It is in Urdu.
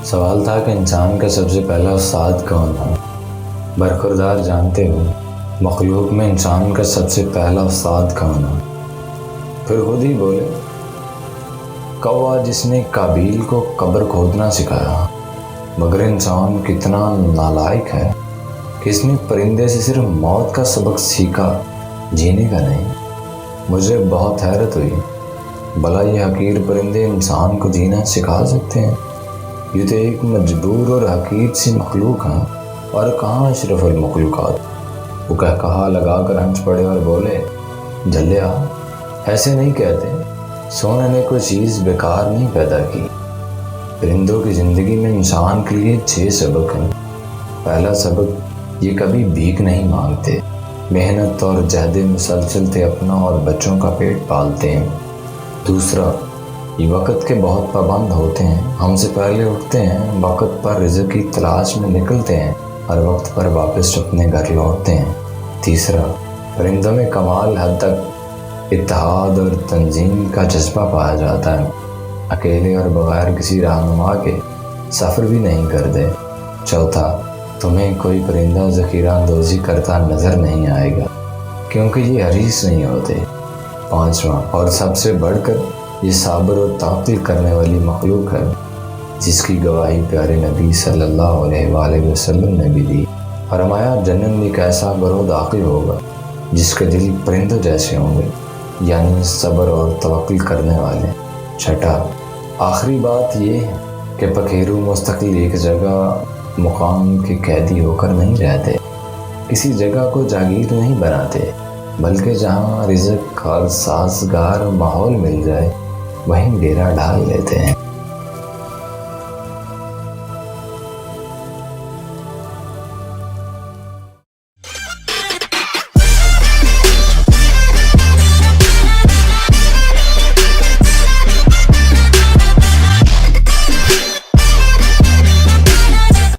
سوال تھا کہ انسان کا سب سے پہلا استاد کون ہے؟ برخوردار جانتے ہو مخلوق میں انسان کا سب سے پہلا استاد کون ہے؟ پھر خود ہی بولے، کوا جس نے قابیل کو قبر کھودنا سکھایا۔ مگر انسان کتنا نالائق ہے کہ اس نے پرندے سے صرف موت کا سبق سیکھا، جینے کا نہیں۔ مجھے بہت حیرت ہوئی، بھلا یہ حقیر پرندے انسان کو جینا سکھا سکتے ہیں؟ یہ تو ایک مجبور اور حقیر سی مخلوق ہیں، اور کہاں اشرف المخلوقات۔ وہ کہا لگا کر ہنس پڑے اور بولے، جھلیا ایسے نہیں کہتے، سونے نے کوئی چیز بیکار نہیں پیدا کی۔ پرندوں کی زندگی میں انسان کے لیے 6 سبق ہیں۔ پہلا سبق، یہ کبھی بھیک نہیں مانگتے، محنت اور جہد مسلسل سے اپنا اور بچوں کا پیٹ پالتے ہیں۔ دوسرا، یہ وقت کے بہت پابند ہوتے ہیں، ہم سے پہلے اٹھتے ہیں، وقت پر رزق کی تلاش میں نکلتے ہیں اور وقت پر واپس اپنے گھر لوٹتے ہیں۔ تیسرا، پرندوں میں کمال حد تک اتحاد اور تنظیم کا جذبہ پایا جاتا ہے، اکیلے اور بغیر کسی رہنما کے سفر بھی نہیں کرتے۔ چوتھا، تمہیں کوئی پرندہ ذخیرہ اندوزی کرتا نظر نہیں آئے گا، کیونکہ یہ حریص نہیں ہوتے۔ پانچواں اور سب سے بڑھ کر، یہ صبر و تعقل کرنے والی مخلوق ہے، جس کی گواہی پیارے نبی صلی اللہ علیہ وآلہ وسلم نے بھی دی۔ فرمایا، جنت میں ایک ایسا گروہ داخل ہوگا جس کے دل پرندوں جیسے ہوں گے، یعنی صبر اور توکل کرنے والے۔ چھٹا، آخری بات یہ ہے کہ پکھیرو مستقل ایک جگہ مقام کے قیدی ہو کر نہیں رہتے، کسی جگہ کو جاگیر نہیں بناتے، بلکہ جہاں رزق اور سازگار ماحول مل جائے وہیں ڈیرا ڈال لیتے ہیں۔